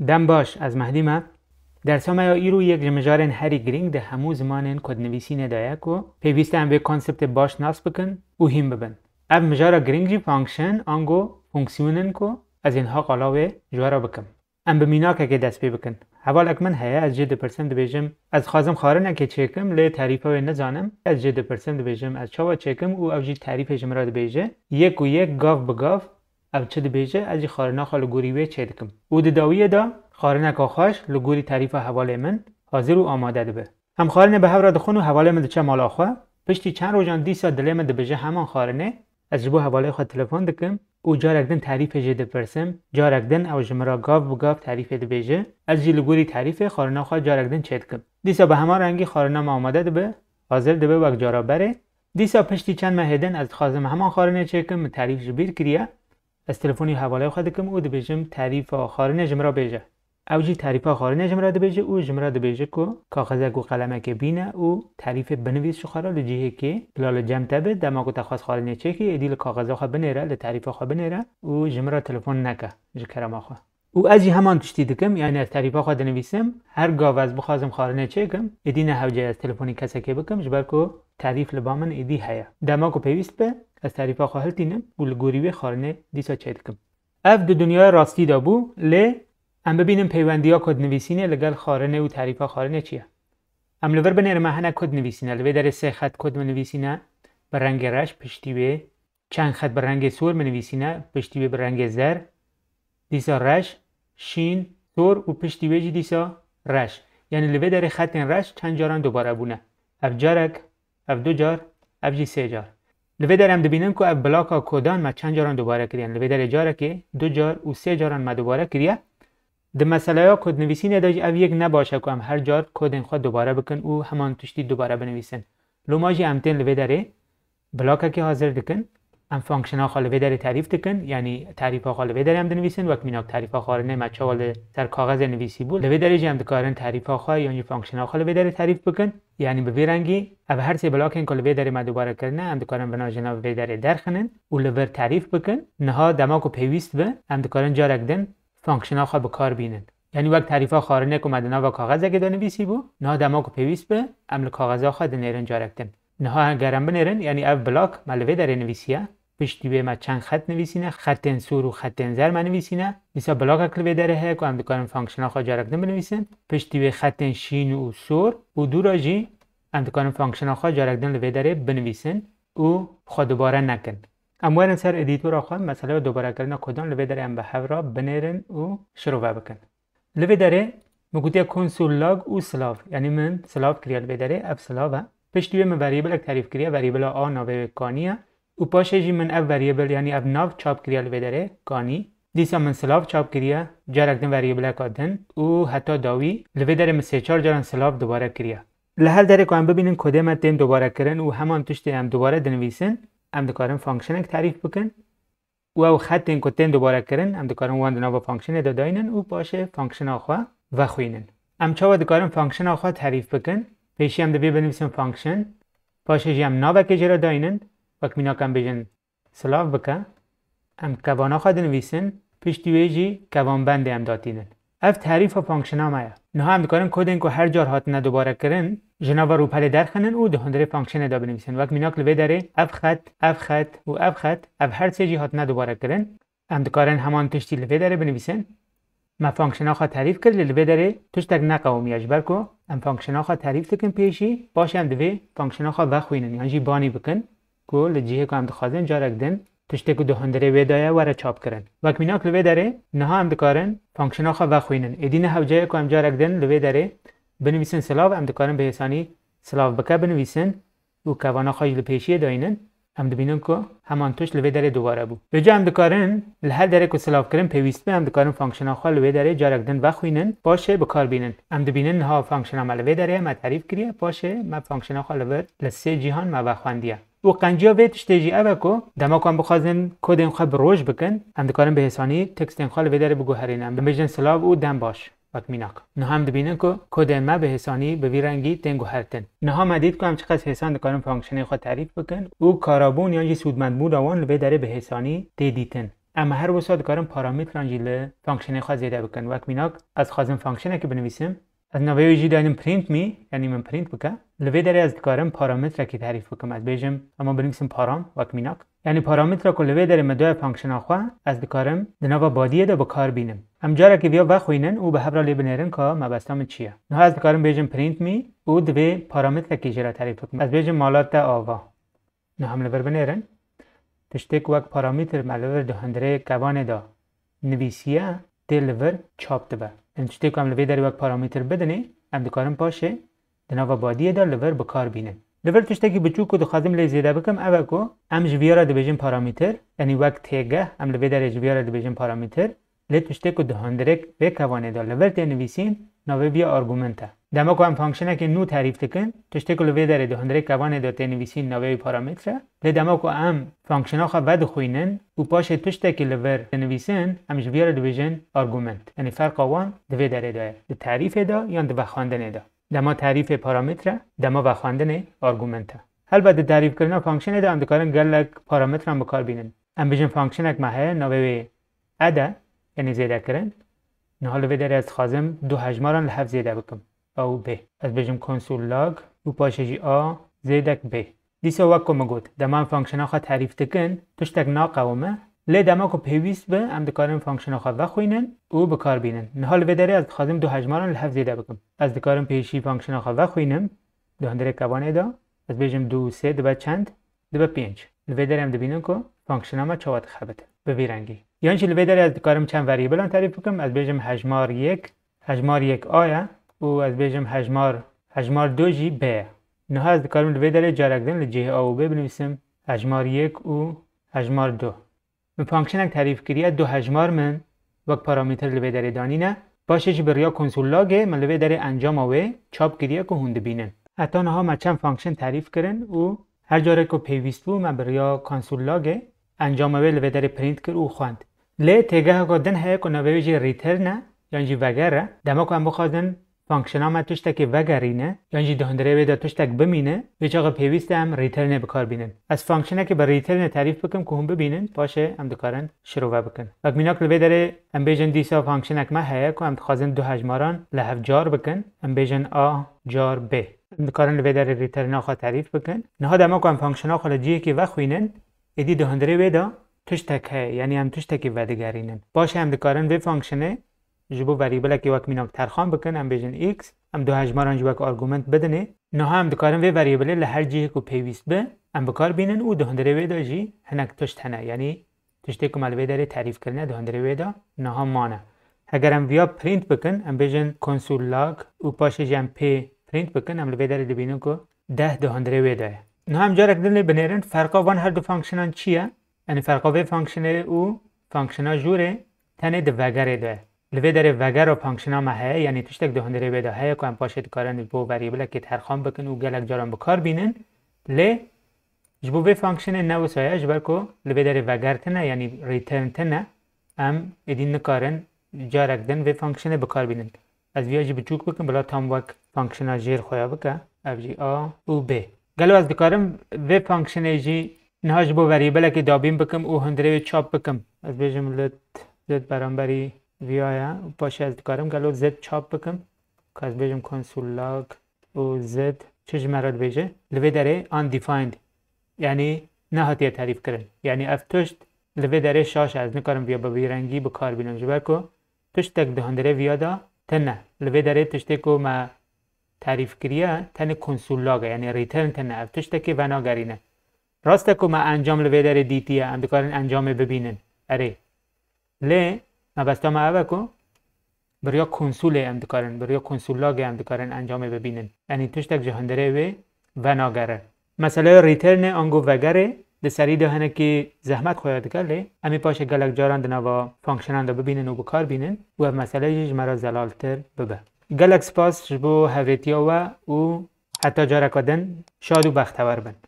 دم باش از مهدی ما در سامایا ایرو یک جمجارن هری گرینگ ده همو زمانن کد نویسی ندایا کو پیوسته هم به کانسپت باش نصب بکن و هم ببن. اف مجارا گرینگ جی فانکشن آنگو فونکسیونن کو از اینها قلاوه جوارا بکم. ام بمیناکه که دست پی بکن. حوالک من هیا از جد پرسنت بیجم از خازم خارنه که چکم لی تعریفه و نزانم از جد پرسنت بیجم از چاوا چکم او اوجی تعریف جمراد بیجه یک و یک گاف بگاف او چه بیجه از خارنا خال گوریوه چکم. او داویه دا خارنه که خواش لگوری تعریف حواله من حاضر و آماده ده به. هم خارنه به هفراد خون و حواله من چه مالا خوا پشتی چند روزان دیسا دلم ده بیجه همان خارنه از جبو حواله خود تلفن دکم او جارکدن تعریف جد پرسم جارکدن او جمرا گاف بگاف تعریف ده بیجه از جی لگوری تعریف خارنا خوا جارکدن چت کم دیسا به همان رنگی خارنا ما آماده ده به حاضر ده به وقت جارا بره دیسا پشتی چند مهدن از خازم همان خارنه چکم تعریف جبیر کریه از تلفنی حواله خود دکم او ده بیجم تعریف خارنه جمرا بیجه اوجی تعریف خارنه جمرا ده بیجه او جمرا ده بیجه کو کاغذ کو قلمه که بینه او تعریف بنویس شو خرا لجهه که بلال جمع تبه دما کو تخص خارنه چکی ادیل کاغذ خو بنره ل تعریف خو بنره او جمرا تلفن نکه جکرما خو او ازی همان تشتی دکم یعنی از تعریف خو دنویسم هر گاو از بخوازم خارنه چکم ادینه هوجه از تلفنی کسه که بکم جبر کو تعریف لبامن ادی هيا دما کو پیوست به از تعریف خو هلتینم او لگوری خارنه دیسا چکم اف د دنیا راستی دابو ل ام ببینم پیوندیا کد نویسینه لگل خارنه و تعریف خارنه چیه ام لور بنر مهنه کد نویسینه لوی در سه خط کد نویسینه بر رنگ رش پشتی به چند خط بر رنگ سور نویسینه پشتی به رنگ زر دیسا رش شین سور و پشتی به جی دیسا رش یعنی لوی در خط رش چند جاران دوباره بونه اف جارک اف دو جار اف جی سه جار لوی در هم ببینم که اف بلاکا کدان ما چند جاران دوباره کردن لوی در جارک دو جار و سه جاران ما دوباره کردن د مسئله ها کد نویسینه داج او یک نباشه که هم هر جار کد خود دوباره بکن او همان تشتی دوباره بنویسن لو ماجی امتن لوی داره بلاکه که حاضر دکن ام فانکشن ها خاله داره تعریف دکن یعنی تعریف ها خاله داره هم دنویسن وقت میناک تعریف ها خارنه مچه وال سر کاغذ نویسی بود لوی داره جمع دکارن تعریف ها خواهی یعنی فانکشن ها خاله داره تعریف بکن یعنی به رنگی او هر سه بلاک این که لوی داره ما دوباره کرنه هم دکارن بنا جناب لوی داره درخنن و لور تعریف بکن نها دماغو پیوست به هم دکارن جارکدن فانکشن ها خواه بکار بینن یعنی وقت تعریف ها خارنه که مدنا و کاغذ اگه دنویسی بو نه دماغ پیوست به عمل کاغذ ها خواه دنیرن جارکتن نه گرم بنیرن یعنی اف بلاک ملوه داره نویسیه پشتی به ما چند خط نویسینه خط سور و خط زر من نویسینه نیسا بلاک اکلوه داره ها که هم دکارن فانکشن ها خواه جارکتن بنویسن پشتی به خط شین و سور و دورا جی هم دکارن فانکشن ها خواه جارکتن لوه داره بنویسن و خواه دوباره نکن اموارن سر ادیتور آخواه مسئله دوباره کردن کدان لوی داره ام به هفرا بنیرن و شروع بکن لوی داره مگوتی کنسول لاگ و سلاف یعنی من سلاف کریا لوی داره اف سلافه پشتی به من وریبل اک تعریف کریا وریبل آ ناوه کانیه و پاشه جی من اف وریبل یعنی اف ناو چاپ کریا لوی داره کانی دیسا من سلاف چاپ کریا جارکدن وریبل اک آدن و حتی داوی لوی داره من سه چار جارن سلاف دوباره کریا لحل داره که هم ببینن کده من تیم دوباره کرن و همان تشتی هم دوباره دنویسن هم دکارن فانکشن اک تعریف بکن و او خط این کتن دوباره کرن هم دکارن وان دنا با فانکشن داداینن و باشه فانکشن آخوا و خوینن هم چاوا دکارن فانکشن آخوا تعریف بکن پیشی هم دبی بنویسن فانکشن باشه جی هم ناوه که جرا داینن وقت مینا کم بیجن سلاف بکن هم کوان آخوا دنویسن پشتی ویجی کوان بنده هم داتینن اف تعریف و فانکشن هم آیا نه هم دکارن کد این که هر جار هات ندوباره کرن جناب رو پله درخنن او دهندره فانکشن دا بنویسن وقت میناک لوی داره اف خط و اف خط اف هر سه جی هات ندوباره کرن هم دکارن همان تشتی لوی داره بنویسن ما فانکشن ها خواه تعریف کرد لوی داره توش تک نقومی اجبر کو هم فانکشن ها خواه تعریف دکن پیشی باشه هم دوی فانکشن ها خواه وخوینن یعنی جی بانی بکن کو لجیه که هم دخوازن جارکدن تشتی که دهندره ویدایه وره چاپ کرن وقت میناک لوی داره نه هم دکارن فانکشن ها خواه وخوینن ادینه هوجه که هم جارکدن لوی داره بنویسن سلاف هم دکارن به حسانی سلاف بکه بنویسن و کوانا خواهی پیشیه داینن هم دبینن که همان توش لوی داره دوباره بو به جا هم دکارن لحل داره که سلاف کرن پیویست به هم دکارن فانکشن ها خواه لوی داره جارکدن وخوینن باشه بکار بینن هم دبینن ها فانکشن ها لوی داره ما تعریف کریه باشه ما فانکشن ها خواه لور لسه جیهان ما وخواندیه و قنجیا وی تشتیجی اوه که دما کن بخوازن کد این خواه بروش بکن هم دکارن به حسانی تکست این خواه لوی داره بگوهرین هم بجن سلاف و دم باش وقت میناک نه هم دبینن که کد ما به حسانی به وی رنگی تنگو هرتن نه هم دید که هم چقدر حسان دکارن فانکشن خود تعریف بکن او کارابون یا سودمند بود آوان لوی داره به حسانی دیدیتن اما هر وسط دکارم پارامتران جیل فانکشن خواهد زیده بکن وقت میناک از خازم فانکشن که بنویسم از نوعی جی داریم پرینت می یعنی من پرینت بکن لوی داره از دکارم پارامتر که تعریف بکم از بیجم اما بنویسم پارام وقت میناک یعنی پارامتر که لوی داره مدوی فانکشن خواه از دکارم دنوا بادیه دا بکار بینم همجاره که بیا بخوینن او به هبرا لی بنرن که مبستام چیه نه از دکارم بیجم پرینت می او دوی پارامتر که جرا تعریف بکم از بیجم مالات دا آوا نه هم لور بنرن تشتک وقت پارامتر ملور دهندره کوانه دا نویسیه دلور چاپ دبه این تشتک هم لوی داری وقت پارامتر بدنه هم دکارم پاشه دنوا بادیه دا لور بکار بینه لور تشتکی بچو که دخوازم لی زیده بکم اوه که هم جویارا دو بیجن پارامتر یعنی وقت تیگه هم لوی داری جویارا دو بیجن پارامتر لی تشتک دهندره به کوانه دا لور تی نویسین نوی بیا آرگومنته دما کو هم فانکشنه که نو تعریف تکن تشتکو لوی داره دهندره کوانه دا تی نویسین نوی پارامتره لی دما کو هم فانکشنه خواه ود خوینن و پاشه تشتکی لور نویسین هم جویارا دو بیجن آرگومنت یعنی فرق آوان دوی داره داره دو تعریف دا یا دو بخواندن دا دما تعریف پارامتر دما بخواندن آرگومنت البته تعریف کردن فانکشن دا هم دکارن گلک پارامتر هم بکار بینن هم بیجن فانکشن اک ماه نوی ادا یعنی زیده کرن نه حالا داره از خازم دو هجماران لحف زیده بکم او ب از بیجم کنسول لاگ و پاشجی آ زیدک ب دیسا وکو مگود دما فانکشن خواه تعریف تکن تشتک ناقومه لی دما کو پیویست به هم دکارن فانکشن خواه بخوینن او بکار بینن نه حالا داره از خازم دو هجماران لحف زیده بکم از دکارن پیشی فانکشن خواه بخوینم دو هندره کوانه دا از بیجم دو سه دو چند دو پینج لوی داره هم دبینن که فانکشن ها چواد خبته به ویرنگی یعنی چی لوی داره از دکارم چند وریبلان تعریف بکم از بیجم هجمار یک آیا و از بیجم هجمار دو جی ب نه از دکارم لوی داره جارکدن لجه آ و ب بنویسم هجمار یک و هجمار دو من فانکشن تعریف کریه دو هجمار من وقت پارامتر لوی داره دانینه باشه چی بریا کنسول لاگه من لوی داره انجام آوه چاپ کریه که هنده بینن حتی نها من چند فانکشن تعریف کرن و هر جاره که پیویست بو من بریا کنسول لاگه انجام آوه لوی داره پرینت کر و خواند لی تگه که دن های که نوی جی ریترنه یعنی جی وگره دما که هم بخوادن فانکشن ها تشتک وگرینه یعنی دهندره ویدا تشتک بمینه ویچاق پیویست هم ریترنه بکار بینن از فانکشنه که بر ریترنه تعریف بکم که هم ببینن باشه هم دکارن شروع بکن وقت میناک لوی داره هم بیجن دیسا فانکشنه که ما هیا که هم خازن دو هجماران لحف جار بکن هم بیجن آ جار ب هم دکارن لوی داره ریترنه خواه تعریف بکن نها دما که هم فانکشنه خواه جیه که وخوینن ایدی دهندره ویدا تشتک های یعنی هم تشتکی ودگرینن باشه هم دکارن وی فانکشنه جبو وریبل که وقت میناک ترخان بکن هم بیجن x هم دو هجماران جو که آرگومنت بدنه نه هم دکارن وی وریبل لهر جیه که پیویست به هم بکار بینن او دهندره ویدا جی هنک تشت هنه یعنی تشتی که مال ویداره تعریف کرنه دهندره ویدا نه هم مانه اگر هم ویا پرینت بکن هم بیجن کنسول لاگ او پاشه جی هم پی پرینت بکن هم ویداره دبینن که 10 دهندره ویداه نه هم جارک دل بنرن فرقا وان هر دو فانکشنان چیه یعنی فرقا وی فانکشن او فانکشنا جوره تنه دو وگره ده لوی داره وگر و فانکشن ها مهه یعنی تشتک دهندره ویدا هیا که هم پاشت کارن بو وریبل که ترخان بکن و گلک جاران بکار بینن لی جبو وی فانکشن نو سایه جبر که لوی داره وگر تنه یعنی ریترن تنه هم ادین نکارن جارک دن وی فانکشن بکار بینن از ویا جی بچوک بکن بلا تام وک فانکشن ها جیر خویا بکن اف جی آ او ب گلو از دکارم وی فانکشن جی نه جبو وریبل که دابیم بکم او هندره چاپ بکم از بیجم لط زد برانبری ویایا باشه از دکارم گلو زد چاپ بکم که از بیجم کنسول لاگ و زد چه مراد بیجه لوی داره undefined یعنی نهاتیه تعریف کرن یعنی افتشت لوی داره شاش از نکارم ویا با بیرنگی بکار بینم جبر که تشت تک دهندره ویا دا تنه لوی داره تشتی که ما تعریف کریه تنه کنسول لاگه یعنی ریترن تنه افتشت که وناگرینه راسته که ما انجام لوی داره دیتیه هم دکارن انجام ببینن اره لی ما بستا ما اوه که بریا کنسول هم دکارن بریا کنسول لاگ هم دکارن انجام ببینن یعنی تشتک جهاندره و ناگره مثلا ریترن آنگو وگره ده سری دهنه که زحمت خواهد کرده امی پاشه گلک جاران دنوا فانکشنان دا ببینن و بکار بینن و مسئله جش مرا زلالتر ببه گلک سپاس جبو هوریتیا و حتی جارکادن شاد و بختور بند